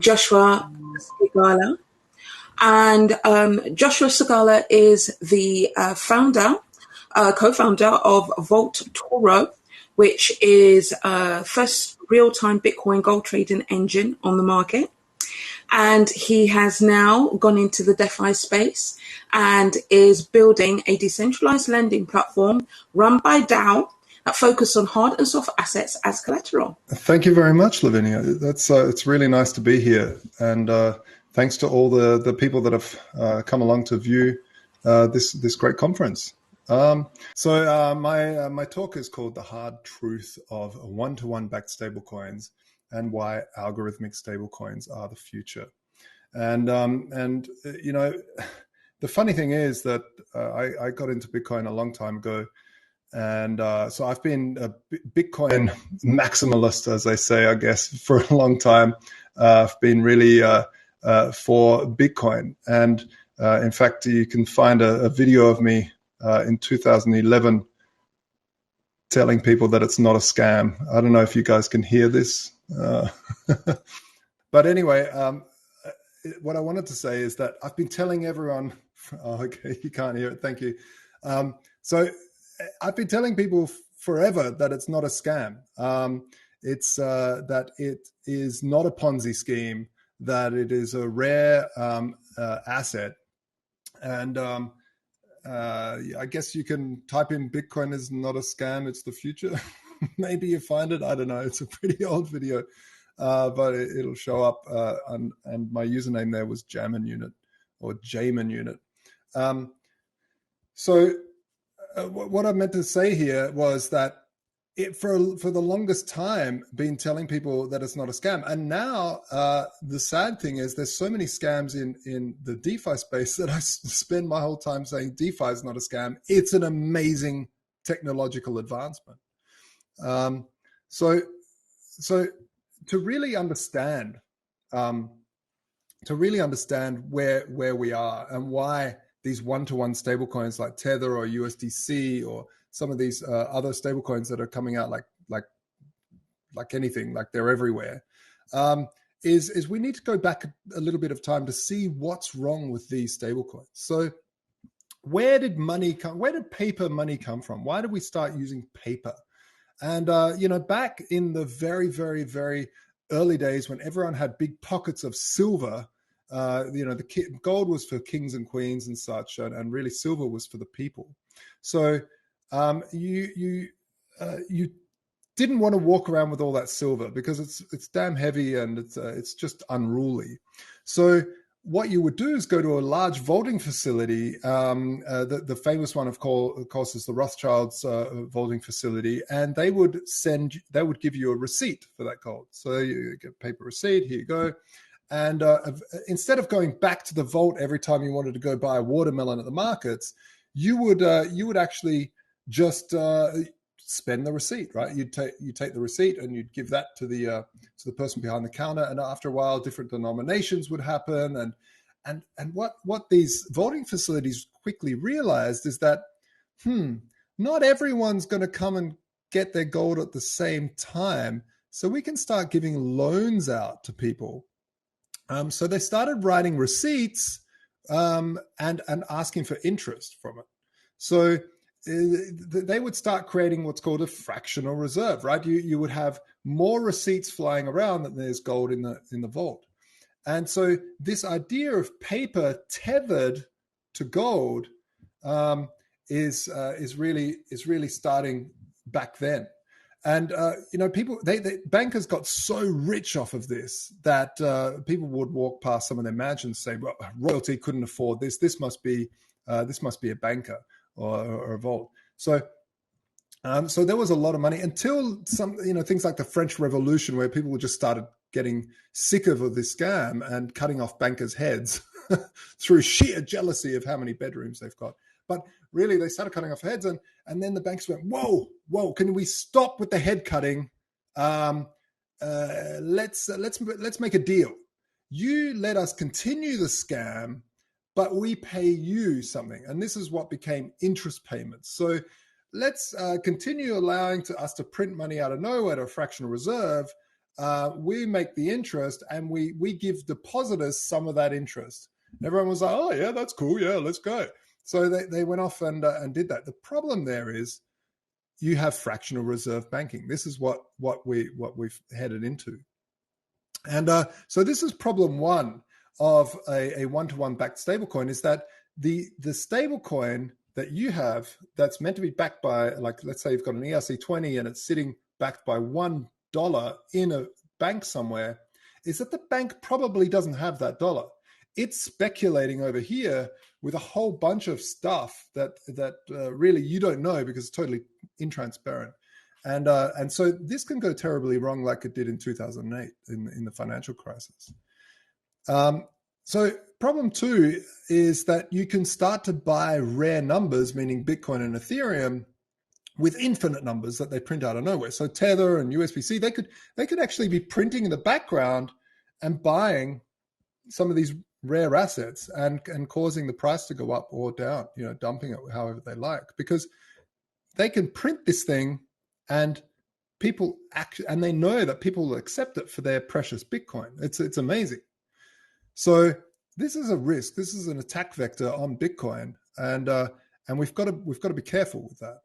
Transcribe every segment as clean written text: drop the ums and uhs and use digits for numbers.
Joshua Scigala. And Joshua Scigala is the co-founder of Vaultoro, which is first real-time Bitcoin gold trading engine on the market. And he has now gone into the DeFi space and is building a decentralized lending platform run by DAO that focus on hard and soft assets as collateral. Thank you very much, Lavinia. That's it's really nice to be here. And thanks to all the people that have come along to view this great conference. So my talk is called The Hard Truth of One-to-One Backed Stablecoins and Why Algorithmic Stablecoins Are the Future. And you know, the funny thing is that I got into Bitcoin a long time ago. And so I've been a Bitcoin maximalist, as they say, I guess, for a long time. I've been really for Bitcoin. And in fact, you can find a video of me in 2011 telling people that it's not a scam. I don't know if you guys can hear this. But anyway, what I wanted to say is that I've been telling everyone, oh, okay, you can't hear it, thank you. So I've been telling people forever that it's not a scam. It's that it is not a Ponzi scheme, that it is a rare asset. And I guess you can type in Bitcoin is not a scam, it's the future. Maybe you find it, I don't know. It's a pretty old video, but it'll show up. And my username there was Jamin Unit or Jamin Unit. So what I meant to say here was that it for the longest time been telling people that it's not a scam. And now the sad thing is there's so many scams in the DeFi space that I spend my whole time saying DeFi is not a scam. It's an amazing technological advancement. So to really understand where we are and why these one-to-one stablecoins like Tether or USDC or some of these other stablecoins that are coming out like anything, like they're everywhere, is we need to go back a little bit of time to see what's wrong with these stablecoins. So where did money come? Where did paper money come from? Why did we start using paper? And you know, back in the very, very, very early days when everyone had big pockets of silver, you know, the gold was for kings and queens and such, and really silver was for the people. So you didn't want to walk around with all that silver because it's damn heavy and it's just unruly. So what you would do is go to a large vaulting facility. The famous one, of course, is the Rothschilds vaulting facility, and they would give you a receipt for that gold. So you get a paper receipt. Here you go. And instead of going back to the vault every time you wanted to go buy a watermelon at the markets, you would actually just spend the receipt, right? You take the receipt and you'd give that to the person behind the counter, and after a while, different denominations would happen. And what these vaulting facilities quickly realized is that not everyone's going to come and get their gold at the same time, so we can start giving loans out to people. So they started writing receipts and asking for interest from it. So they would start creating what's called a fractional reserve, right? You would have more receipts flying around than there's gold in the vault. And so this idea of paper tethered to gold is really starting back then. And you know, people, bankers got so rich off of this that people would walk past some of their mansions and say, "Well, royalty couldn't afford this. This must be a banker or a vault." So there was a lot of money until things like the French Revolution, where people just started getting sick of this scam and cutting off bankers' heads through sheer jealousy of how many bedrooms they've got. But really, they started cutting off heads, and then the banks went, whoa, can we stop with the head cutting? Let's make a deal. You let us continue the scam, but we pay you something. And this is what became interest payments. So let's continue allowing us to print money out of nowhere to a fractional reserve, we make the interest, and we give depositors some of that interest. And everyone was like, oh yeah, that's cool, yeah, let's go. So they went off and did that. The problem there is you have fractional reserve banking. This is what we've headed into. And so this is problem one of a one-to-one backed stablecoin, is that the stablecoin that you have that's meant to be backed by, like, let's say you've got an ERC20 and it's sitting backed by $1 in a bank somewhere, is that the bank probably doesn't have that dollar. It's speculating over here with a whole bunch of stuff that really you don't know because it's totally intransparent. And so this can go terribly wrong, like it did in 2008 in the financial crisis. So problem two is that you can start to buy rare numbers, meaning Bitcoin and Ethereum, with infinite numbers that they print out of nowhere. So Tether and USBC, they could actually be printing in the background and buying some of these rare assets and causing the price to go up or down, dumping it however they like, because they can print this thing and people and they know that people will accept it for their precious Bitcoin. It's amazing. So this is a risk. This is an attack vector on Bitcoin, and we've got to be careful with that.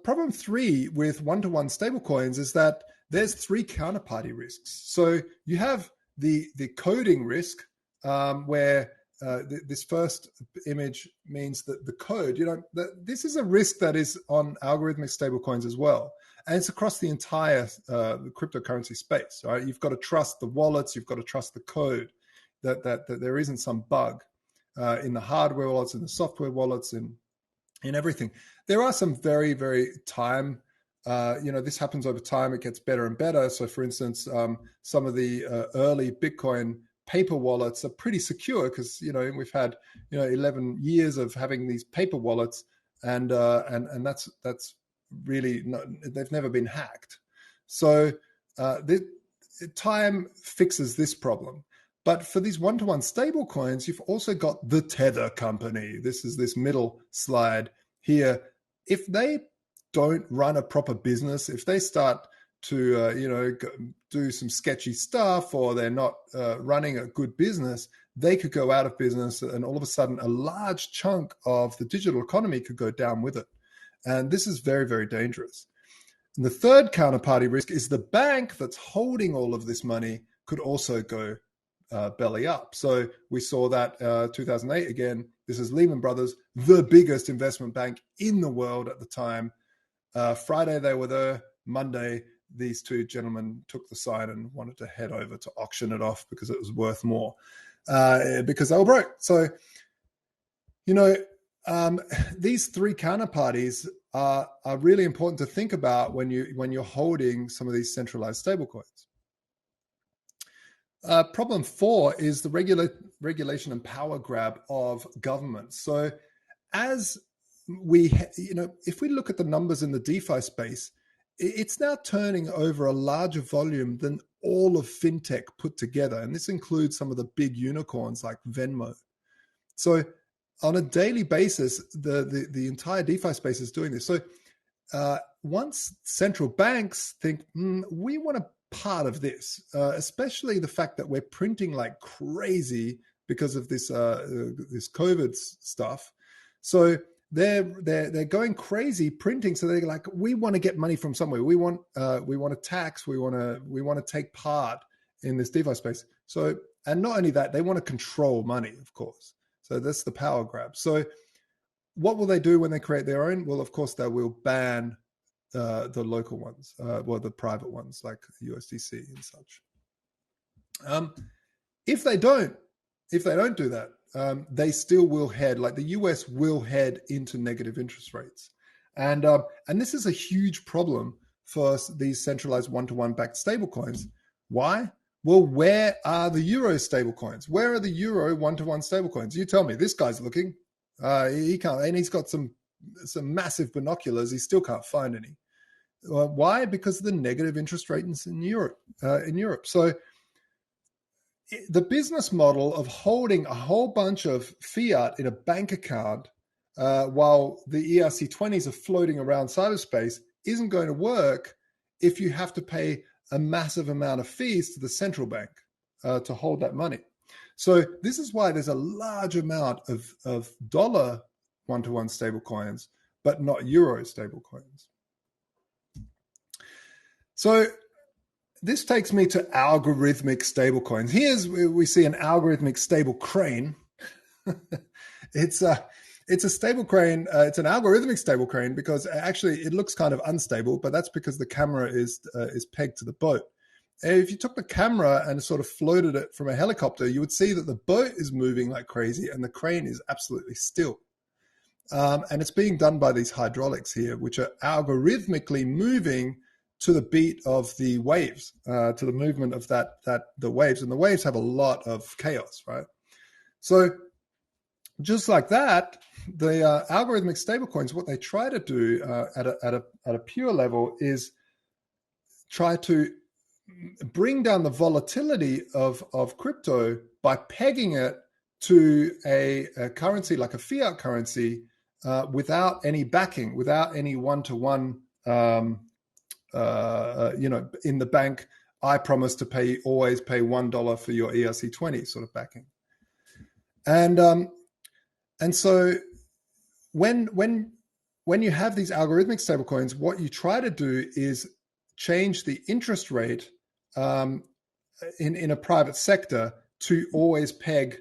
Problem three with one-to-one stablecoins is that there's three counterparty risks. So you have the coding risk, where this first image means that the code, this is a risk that is on algorithmic stablecoins as well. And it's across the entire cryptocurrency space, right? You've got to trust the wallets. You've got to trust the code, that there isn't some bug in the hardware wallets, in the software wallets, in everything. There are some very, very time, this happens over time. It gets better and better. So for instance, some of the early Bitcoin paper wallets are pretty secure because, we've had, 11 years of having these paper wallets, and that's really they've never been hacked. So time fixes this problem. But for these one-to-one stable coins, you've also got the Tether company. This is this middle slide here. If they don't run a proper business, if they start to do some sketchy stuff, or they're not running a good business, they could go out of business, and all of a sudden a large chunk of the digital economy could go down with it. And this is very, very dangerous. And the third counterparty risk is the bank that's holding all of this money could also go belly up. So we saw that 2008 again. This is Lehman Brothers, the biggest investment bank in the world at the time. Friday they were there. Monday, these two gentlemen took the sign and wanted to head over to auction it off because it was worth more, because they were broke. So, these three counterparties are really important to think about when you're holding some of these centralized stablecoins. Problem four is the regulation and power grab of governments. So as if we look at the numbers in the DeFi space, it's now turning over a larger volume than all of fintech put together. And this includes some of the big unicorns like Venmo. So on a daily basis, the entire DeFi space is doing this. So once central banks think, we want a part of this, especially the fact that we're printing like crazy because of this this COVID stuff. So they're going crazy printing. So they're like, we want to get money from somewhere. We want a tax. We want to take part in this DeFi space. So, and not only that, they want to control money, of course. So that's the power grab. So what will they do when they create their own? Well, of course, they will ban the local ones, the private ones like USDC and such. If they don't do that, they still will head, like the US will head into negative interest rates. And this is a huge problem for these centralized one-to-one backed stablecoins. Why? Well, where are the Euro stablecoins? Where are the Euro one-to-one stablecoins? You tell me. This guy's looking. He can't, and he's got some massive binoculars. He still can't find any. Why? Because of the negative interest rates in Europe. So the business model of holding a whole bunch of fiat in a bank account while the ERC20s are floating around cyberspace isn't going to work if you have to pay a massive amount of fees to the central bank to hold that money. So this is why there's a large amount of dollar one-to-one stable coins, but not euro stable coins. So this takes me to algorithmic stablecoins. Here's where we see an algorithmic stable crane. It's a stable crane. It's an algorithmic stable crane because actually it looks kind of unstable, but that's because the camera is pegged to the boat. And if you took the camera and sort of floated it from a helicopter, you would see that the boat is moving like crazy and the crane is absolutely still. And it's being done by these hydraulics here, which are algorithmically moving to the beat of the waves, to the movement of the waves. And the waves have a lot of chaos, right? So just like that, the algorithmic stablecoins, what they try to do at a pure level is try to bring down the volatility of crypto by pegging it to a currency like a fiat currency without any backing, without any one-to-one, in the bank, I promise to always pay $1 for your ERC20 sort of backing. And so when you have these algorithmic stablecoins, what you try to do is change the interest rate in a private sector to always peg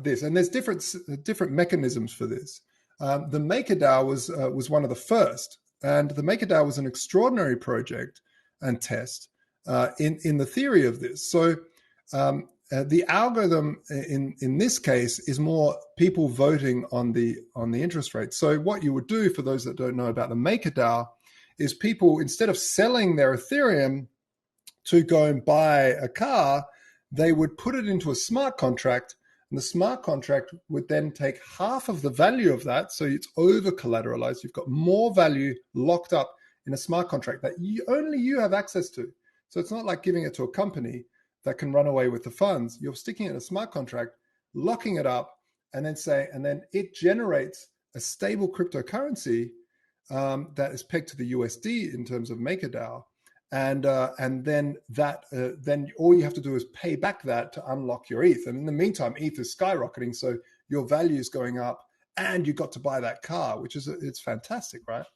this. And there's different mechanisms for this. The MakerDAO was one of the first, and the MakerDAO was an extraordinary project and test in the theory of this. So the algorithm in this case is more people voting on the interest rate. So what you would do, for those that don't know about the MakerDAO, is people, instead of selling their Ethereum to go and buy a car, they would put it into a smart contract, and the smart contract would then take half of the value of that. So it's over collateralized. You've got more value locked up in a smart contract that only you have access to. So it's not like giving it to a company that can run away with the funds. You're sticking it in a smart contract, locking it up, and then it generates a stable cryptocurrency that is pegged to the USD in terms of MakerDAO. And then all you have to do is pay back that to unlock your ETH. And in the meantime, ETH is skyrocketing, so your value is going up, and you got to buy that car, it's fantastic, right?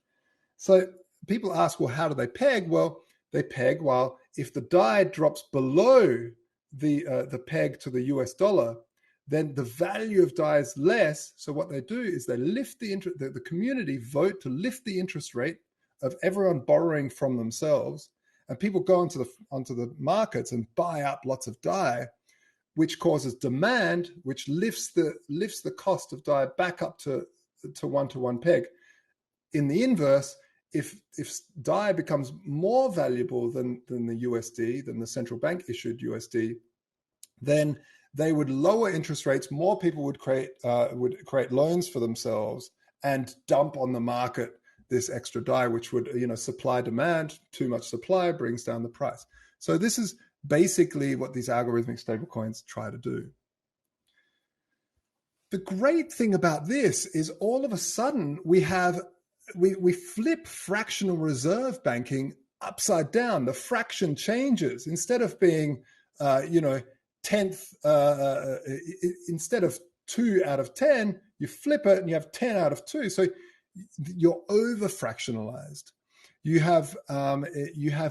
So people ask, well, how do they peg? Well, they peg, well, if the DAI drops below the peg to the US dollar, then the value of DAI is less. So what they do is they lift the community vote to lift the interest rate of everyone borrowing from themselves. And people go onto the markets and buy up lots of DAI, which causes demand, which lifts the cost of DAI back up to one-to-one peg. In the inverse, if DAI becomes more valuable than the USD, than the central bank issued USD, then they would lower interest rates. More people would create loans for themselves and dump on the market this extra DAI, which would, supply demand. Too much supply brings down the price. So this is basically what these algorithmic stablecoins try to do. The great thing about this is all of a sudden we flip fractional reserve banking upside down. The fraction changes. Instead of being, tenth, instead of 2 out of 10, you flip it and you have 10 out of 2. So you're over fractionalized. You have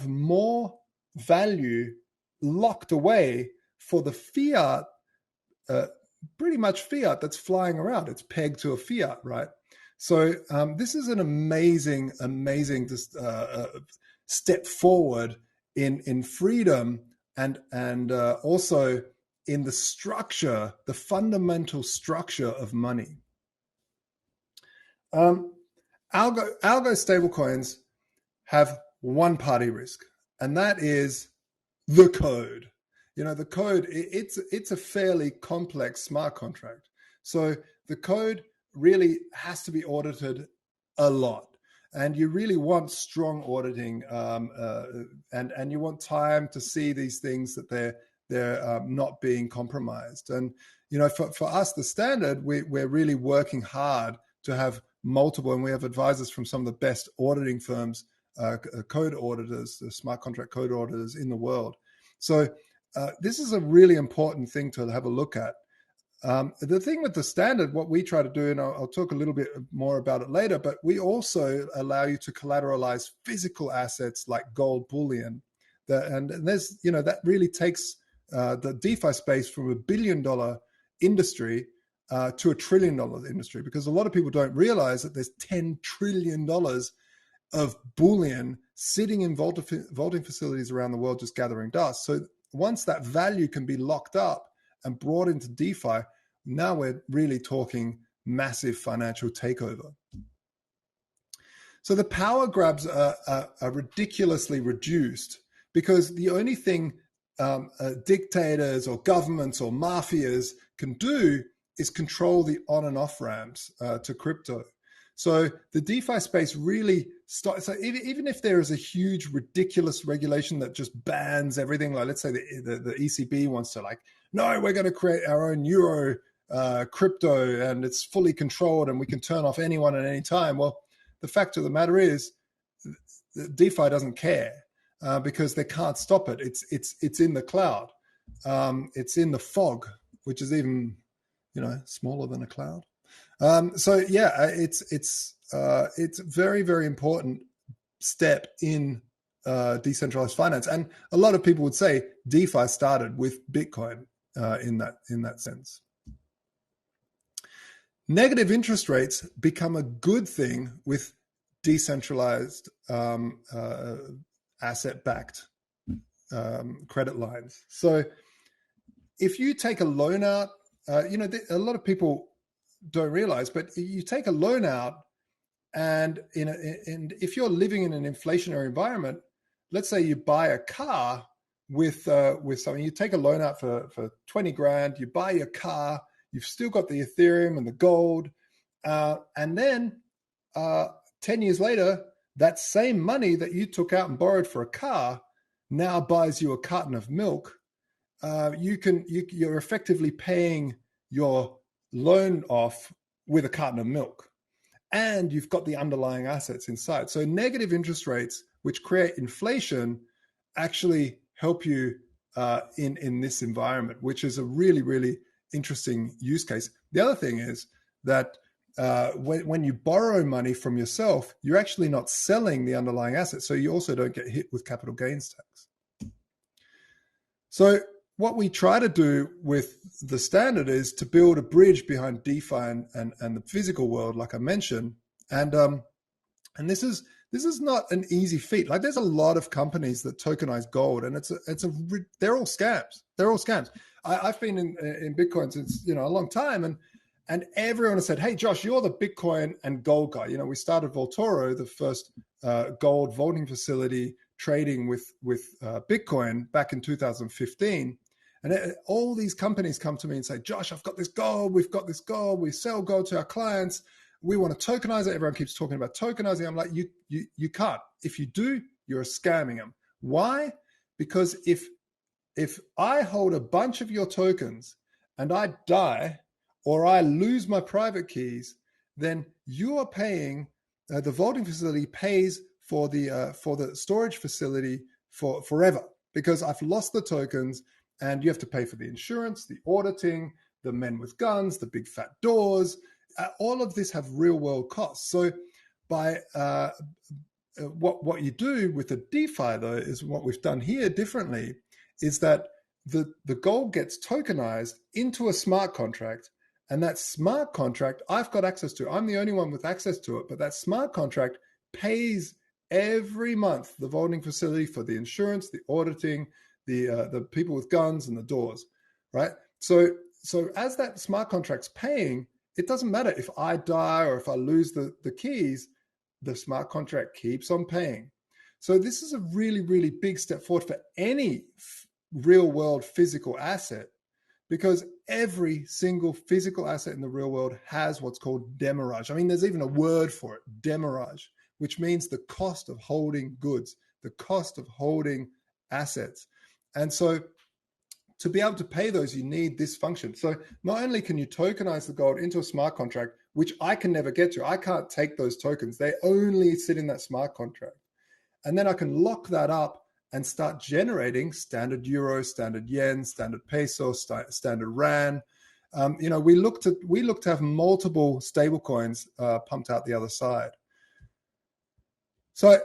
more value locked away for the fiat, pretty much fiat that's flying around. It's pegged to a fiat, right? So this is an amazing step forward in freedom and also in the structure, the fundamental structure of money. Algo stablecoins have one party risk, and that is the code. The code, it's a fairly complex smart contract. So the code really has to be audited a lot. And you really want strong auditing, and you want time to see these things that they're not being compromised. And for us, the standard, we're really working hard to have multiple, and we have advisors from some of the best auditing firms code auditors, the smart contract code auditors in the world. So this is a really important thing to have a look at. The thing with the standard, what we try to do, and I'll talk a little bit more about it later, but we also allow you to collateralize physical assets like gold bullion. And there's, that really takes the DeFi space from $1 billion industry to $1 trillion industry, because a lot of people don't realize that there's $10 trillion of bullion sitting in vaulting facilities around the world just gathering dust. So once that value can be locked up and brought into DeFi, now we're really talking massive financial takeover. So the power grabs are ridiculously reduced, because the only thing dictators or governments or mafias can do is control the on and off ramps to crypto. So the DeFi space really starts. So even if there is a huge, ridiculous regulation that just bans everything, like let's say the ECB wants to, like, no, we're going to create our own euro crypto and it's fully controlled and we can turn off anyone at any time. Well, the fact of the matter is, DeFi doesn't care because they can't stop it. It's in the cloud. It's in the fog, which is even smaller than a cloud. So yeah, it's very, very important step in decentralized finance, and a lot of people would say DeFi started with Bitcoin in that sense. Negative interest rates become a good thing with decentralized asset-backed credit lines. So if you take a loan out, a lot of people don't realize, but you take a loan out, and if you're living in an inflationary environment, let's say you buy a car with something, you take a loan out for 20 grand, you buy your car, you've still got the Ethereum and the gold, and then 10 years later, that same money that you took out and borrowed for a car now buys you a carton of milk. You're effectively paying your loan off with a carton of milk, and you've got the underlying assets inside. So negative interest rates, which create inflation, actually help you in this environment, which is a really, really interesting use case. The other thing is that when you borrow money from yourself, you're actually not selling the underlying asset, so you also don't get hit with capital gains tax. So what we try to do with the standard is to build a bridge behind DeFi and the physical world, like I mentioned, and this is not an easy feat. Like, there's a lot of companies that tokenize gold, and they're all scams. They're all scams. I've been in Bitcoin since a long time, and everyone has said, "Hey, Josh, you're the Bitcoin and gold guy." We started Vaultoro, the first gold vaulting facility trading with Bitcoin back in 2015. And all these companies come to me and say, "Josh, I've got this gold. We've got this gold. We sell gold to our clients. We want to tokenize it." Everyone keeps talking about tokenizing. I'm like, you can't. If you do, you're scamming them. Why? Because if I hold a bunch of your tokens and I die or I lose my private keys, then you are paying, the vaulting facility pays for the storage facility for forever, because I've lost the tokens. And you have to pay for the insurance, the auditing, the men with guns, the big fat doors. All of this have real world costs. So by what you do with the DeFi, though, is what we've done here differently, is that the gold gets tokenized into a smart contract. And that smart contract, I've got access to. I'm the only one with access to it. But that smart contract pays every month the vaulting facility for the insurance, the auditing, the people with guns and the doors, right? So as that smart contract's paying, it doesn't matter if I die or if I lose the keys, the smart contract keeps on paying. So this is a really, really big step forward for any real world physical asset, because every single physical asset in the real world has what's called demurrage. I mean, there's even a word for it, demurrage, which means the cost of holding goods, the cost of holding assets. And so to be able to pay those, you need this function. So not only can you tokenize the gold into a smart contract, which I can never get to, I can't take those tokens. They only sit in that smart contract. And then I can lock that up and start generating standard euro, standard yen, standard peso, standard rand. We look to have multiple stable coins pumped out the other side. So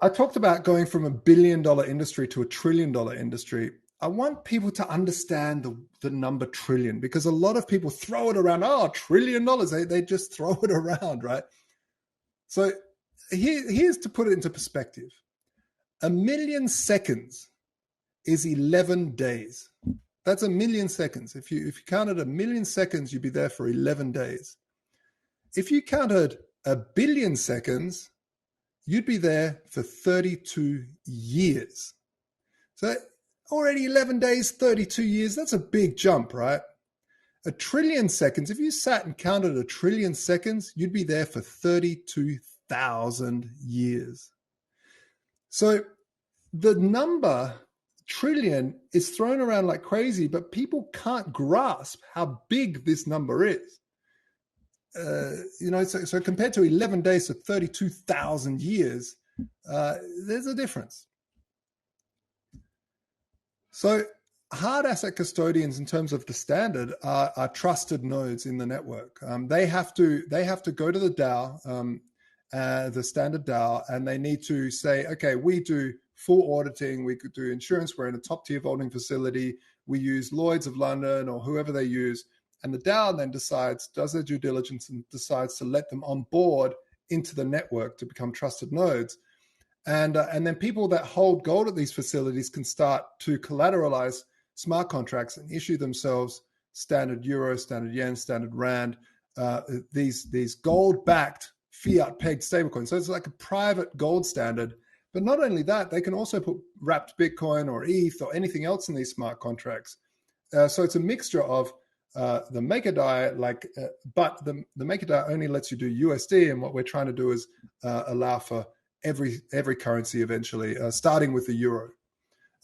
I talked about going from $1 billion industry to $1 trillion industry. I want people to understand the number trillion, because a lot of people throw it around. Oh, $1 trillion. They just throw it around, right? So here's to put it into perspective. 1 million seconds is 11 days. That's 1 million seconds. If you counted 1 million seconds, you'd be there for 11 days. If you counted 1 billion seconds, you'd be there for 32 years. So already 11 days, 32 years, that's a big jump, right? 1 trillion seconds, if you sat and counted 1 trillion seconds, you'd be there for 32,000 years. So the number trillion is thrown around like crazy, but people can't grasp how big this number is. So compared to 11 days to 32,000 years, there's a difference. So hard asset custodians, in terms of the standard, are trusted nodes in the network. They have to go to the DAO, the standard DAO, and they need to say, okay, we do full auditing, we could do insurance, we're in a top tier vaulting facility, we use Lloyd's of London or whoever they use. And the DAO then does their due diligence and decides to let them on board into the network to become trusted nodes. And then people that hold gold at these facilities can start to collateralize smart contracts and issue themselves standard euro, standard yen, standard rand, these gold-backed fiat-pegged stablecoins. So it's like a private gold standard. But not only that, they can also put wrapped Bitcoin or ETH or anything else in these smart contracts. So it's a mixture of the MakerDAI, but the MakerDAI only lets you do USD, and what we're trying to do is allow for every currency eventually, starting with the euro.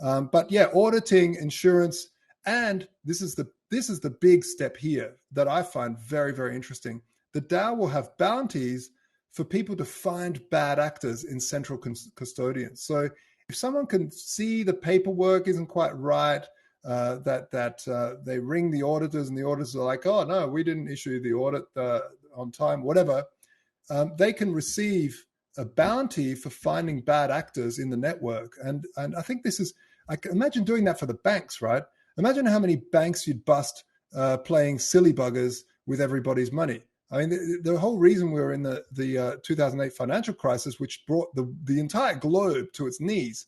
But yeah, auditing, insurance, and this is the big step here that I find very, very interesting. The DAO will have bounties for people to find bad actors in central custodians. So if someone can see the paperwork isn't quite right, that they ring the auditors and the auditors are like, oh no, we didn't issue the audit on time, whatever, they can receive a bounty for finding bad actors in the network. And I think this is, I can imagine doing that for the banks, right? Imagine how many banks you'd bust playing silly buggers with everybody's money. I mean, the whole reason we were in the 2008 financial crisis, which brought the entire globe to its knees,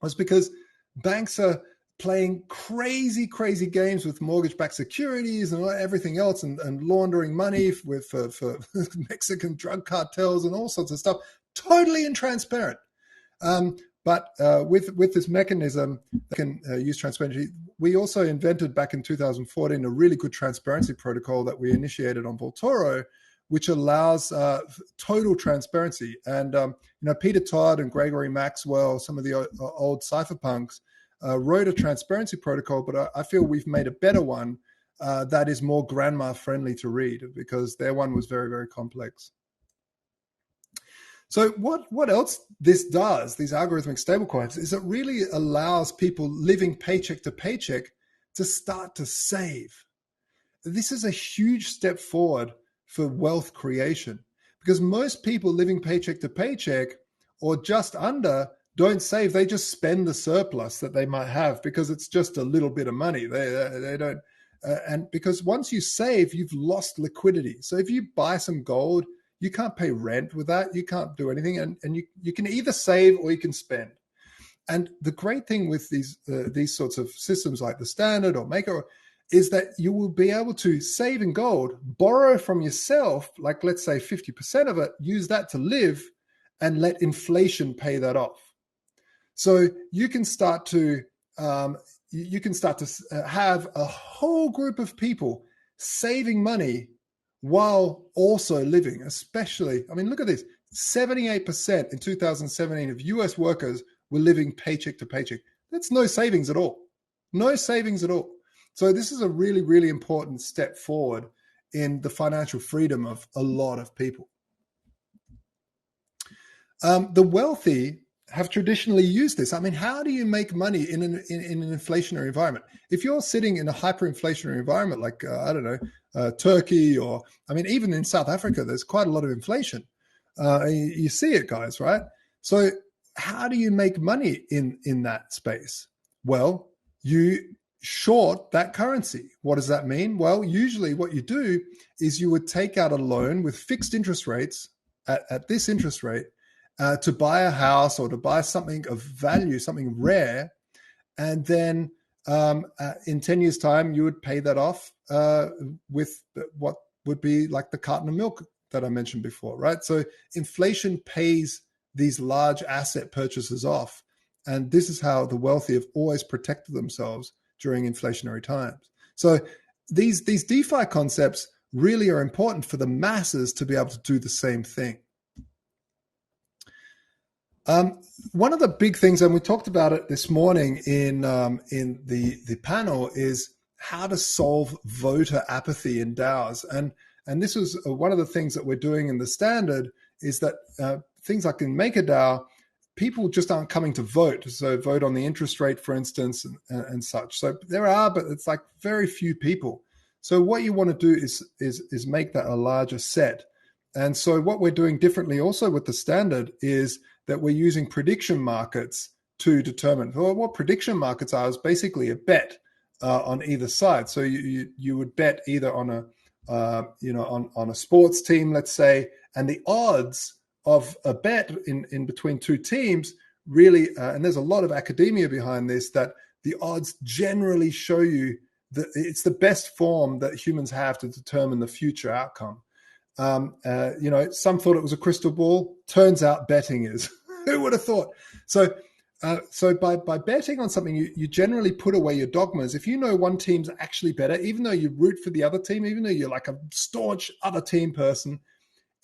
was because banks are playing crazy games with mortgage-backed securities and everything else, and laundering money for Mexican drug cartels and all sorts of stuff, totally intransparent. But with this mechanism that can use transparency, we also invented back in 2014 a really good transparency protocol that we initiated on Vaultoro, which allows total transparency. And Peter Todd and Gregory Maxwell, some of the old cypherpunks, wrote a transparency protocol, but I feel we've made a better one that is more grandma friendly to read, because their one was very, very complex. So what else this does, these algorithmic stablecoins, is it really allows people living paycheck to paycheck to start to save. This is a huge step forward for wealth creation, because most people living paycheck to paycheck or just under don't save. They just spend the surplus that they might have because it's just a little bit of money. They don't, and because once you save, you've lost liquidity. So if you buy some gold, you can't pay rent with that. You can't do anything, and you can either save or you can spend. And the great thing with these sorts of systems like the Standard or Maker is that you will be able to save in gold, borrow from yourself, like let's say 50% of it, use that to live, and let inflation pay that off. So you can start to have a whole group of people saving money while also living, especially, I mean, look at this, 78% in 2017 of US workers were living paycheck to paycheck. That's no savings at all. No savings at all. So this is a really, really important step forward in the financial freedom of a lot of people. The wealthy have traditionally used this. I mean, how do you make money in an inflationary environment? If you're sitting in a hyperinflationary environment like, I don't know, Turkey, or, I mean, even in South Africa, there's quite a lot of inflation. You see it, guys, right? So how do you make money in that space? Well, you short that currency. What does that mean? Well, usually what you do is you would take out a loan with fixed interest rates at this interest rate to buy a house or to buy something of value, something rare. And then in 10 years' time, you would pay that off with what would be like the carton of milk that I mentioned before, right? So inflation pays these large asset purchases off. And this is how the wealthy have always protected themselves during inflationary times. So these DeFi concepts really are important for the masses to be able to do the same thing. One of the big things, and we talked about it this morning in the panel, is how to solve voter apathy in DAOs. And this was one of the things that we're doing in the standard, is that things like in MakerDAO, people just aren't coming to vote. So vote on the interest rate, for instance, and such. So there are, but it's like very few people. So what you want to do is make that a larger set. And so what we're doing differently also with the standard is that we're using prediction markets to determine. Well, what prediction markets are is basically a bet on either side. So you would bet either on a on a sports team, let's say, and the odds of a bet in between two teams really, and there's a lot of academia behind this, that the odds generally show you that it's the best form that humans have to determine the future outcome. Some thought it was a crystal ball. Turns out betting is. Who would have thought? So by betting on something, you generally put away your dogmas. If you know one team's actually better, even though you root for the other team, even though you're like a staunch other team person,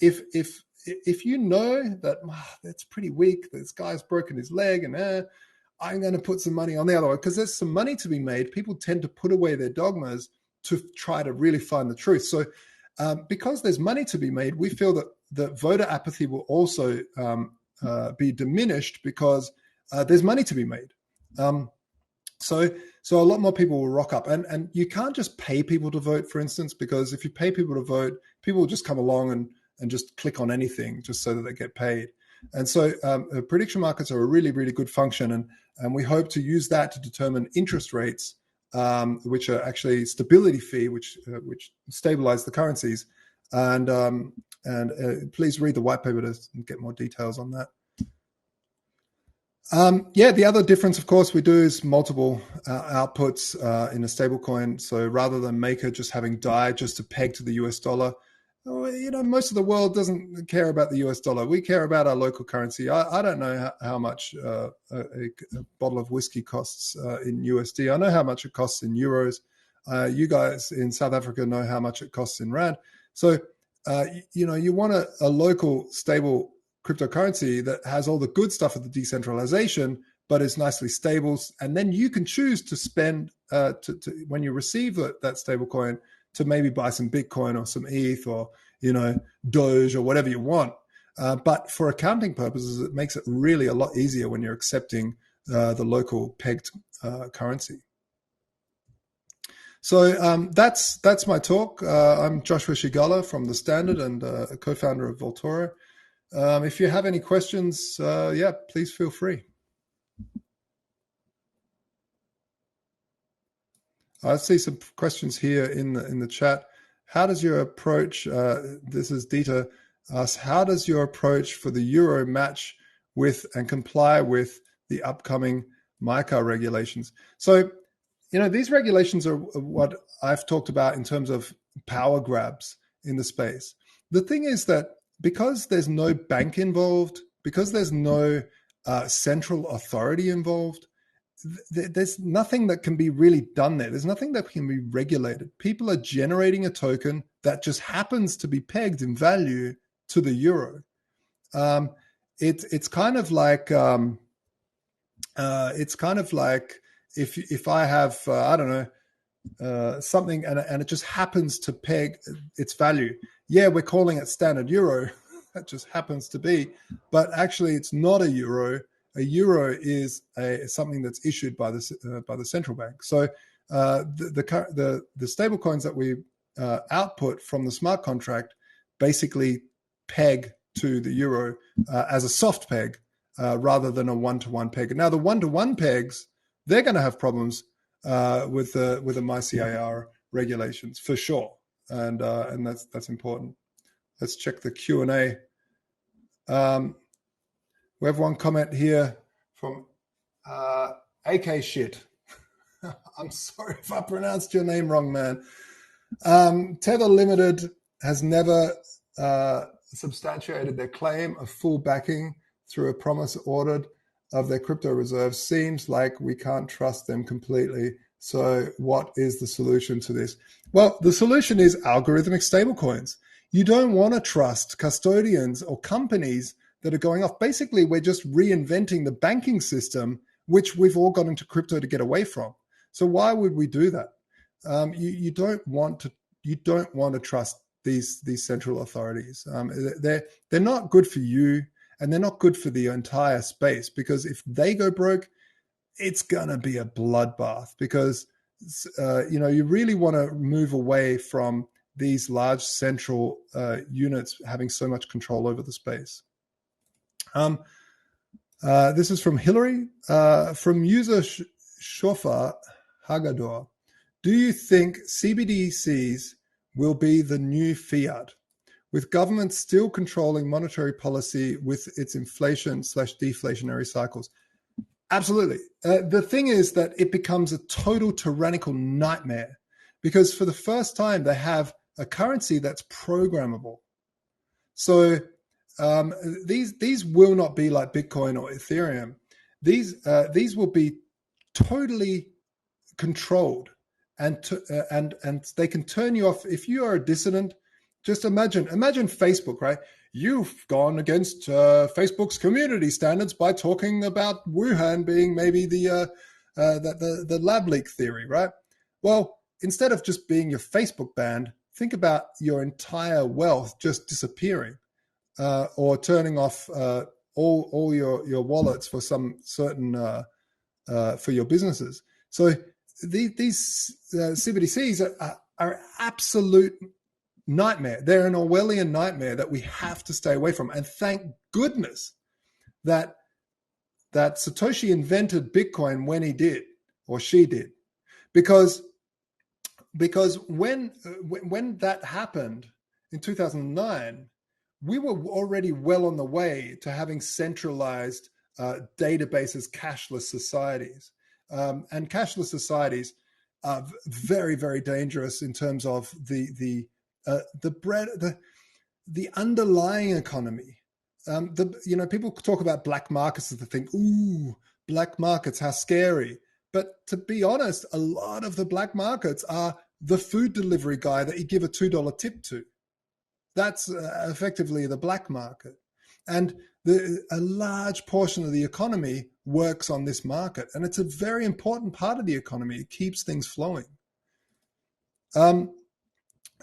if you know that that's pretty weak, this guy's broken his leg, and I'm going to put some money on the other one because there's some money to be made, people tend to put away their dogmas to try to really find the truth. So because there's money to be made, we feel that voter apathy will also be diminished because there's money to be made. So a lot more people will rock up, and you can't just pay people to vote, for instance, because if you pay people to vote, people will just come along and just click on anything just so that they get paid. And so prediction markets are a really, really good function, and we hope to use that to determine interest rates, which are actually stability fee, which stabilize the currencies. And please read the white paper to get more details on that. The other difference, of course, we do is multiple outputs in a stablecoin. So rather than Maker just having DAI just to peg to the US dollar, most of the world doesn't care about the US dollar. We care about our local currency. I don't know how much a bottle of whiskey costs in USD. I know how much it costs in euros. You guys in South Africa know how much it costs in Rand. So, you want a local stable cryptocurrency that has all the good stuff of the decentralization, but is nicely stable. And then you can choose to spend when you receive that stable coin to maybe buy some Bitcoin or some ETH or, Doge or whatever you want. But for accounting purposes, it makes it really a lot easier when you're accepting the local pegged currency. So that's my talk. I'm Joshua Scigala from The Standard and a co-founder of Vaultoro. If you have any questions, please feel free. I see some questions here in the chat. How does your approach, this is Dieter, asks, how does your approach for the euro match with and comply with the upcoming MiCA regulations? So, these regulations are what I've talked about in terms of power grabs in the space. The thing is that because there's no bank involved, because there's no central authority involved, there's nothing that can be really done there. There's nothing that can be regulated. People are generating a token that just happens to be pegged in value to the euro. It's kind of like if I have something and it just happens to peg its value. Yeah, we're calling it standard euro. That just happens to be, but actually it's not a euro. A euro is something that's issued by the central bank. So the stable coins that we output from the smart contract basically peg to the euro as a soft peg rather than a one-to-one peg. Now, the one-to-one pegs, they're going to have problems with the MyCAR regulations for sure, and that's important. Let's check the Q&A. We have one comment here from AK Shit. I'm sorry if I pronounced your name wrong, man. Tether Limited has never substantiated their claim of full backing through a promise ordered of their crypto reserves. Seems like we can't trust them completely. So what is the solution to this? Well, the solution is algorithmic stablecoins. You don't want to trust custodians or companies that are going off. Basically, we're just reinventing the banking system, which we've all got into crypto to get away from. So why would we do that? You don't want to trust these central authorities. They're not good for you, and they're not good for the entire space, because if they go broke, it's gonna be a bloodbath. Because you really want to move away from these large central units having so much control over the space. This is from Hillary, from user Shofar Hagador. Do you think CBDCs will be the new fiat, with government still controlling monetary policy with its inflation/deflationary cycles? Absolutely. The thing is that it becomes a total tyrannical nightmare, because for the first time they have a currency that's programmable. So these will not be like Bitcoin or Ethereum. These will be totally controlled, and they can turn you off if you are a dissident. Just imagine Facebook, right? You've gone against Facebook's community standards by talking about Wuhan being maybe the lab leak theory, right? Well, instead of just being your Facebook banned, think about your entire wealth just disappearing, or turning off all your wallets for some certain for your businesses. So these CBDCs are absolute nightmare. They're an Orwellian nightmare that we have to stay away from. And thank goodness that Satoshi invented Bitcoin when he did, or she did, because when that happened in 2009, we were already well on the way to having centralized databases, cashless societies. And cashless societies are very, very dangerous in terms of the underlying economy. People talk about black markets as they think, ooh, black markets, how scary. But to be honest, a lot of the black markets are the food delivery guy that you give a $2 tip to. That's effectively the black market. And a large portion of the economy works on this market. And it's a very important part of the economy. It keeps things flowing.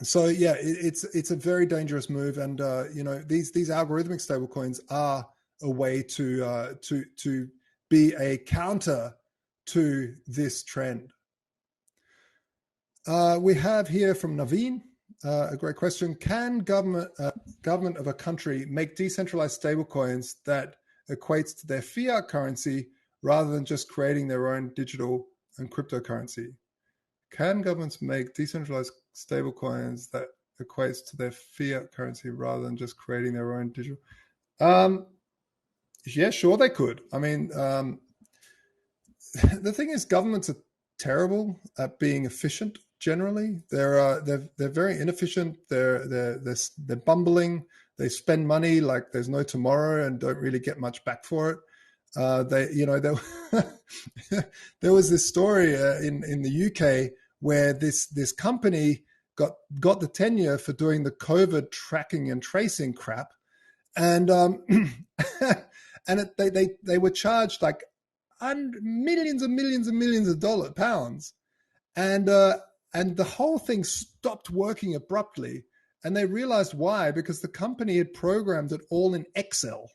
So yeah, it's a very dangerous move. And these algorithmic stablecoins are a way to be a counter to this trend. We have here from Naveen a great question. Can government of a country make decentralized stablecoins that equates to their fiat currency rather than just creating their own digital and cryptocurrency? Can governments make decentralized stablecoins that equates to their fiat currency rather than just creating their own digital? Yeah, sure they could. I mean, the thing is, governments are terrible at being efficient. Generally, they're very inefficient. They're bumbling. They spend money like there's no tomorrow and don't really get much back for it. There was this story in the UK where this company got the tenure for doing the COVID tracking and tracing crap, and they were charged like millions and millions and millions of pounds, and the whole thing stopped working abruptly. And they realized why, because the company had programmed it all in Excel.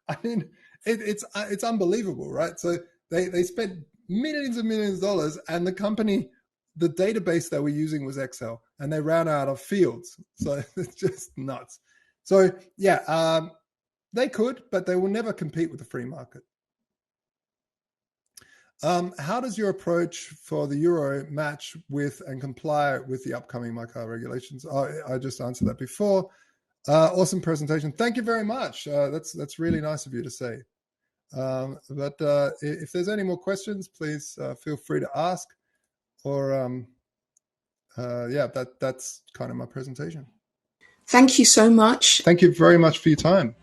I mean, it's unbelievable, right? So they spent millions and millions of dollars, and the company, the database they were using was Excel, and they ran out of fields. So it's just nuts. So yeah, they could, but they will never compete with the free market. How does your approach for the euro match with and comply with the upcoming MiCA regulations? I just answered that before. Awesome presentation. Thank you very much. That's really nice of you to say. But if there's any more questions, please feel free to ask. Or yeah, that's kind of my presentation. Thank you so much. Thank you very much for your time.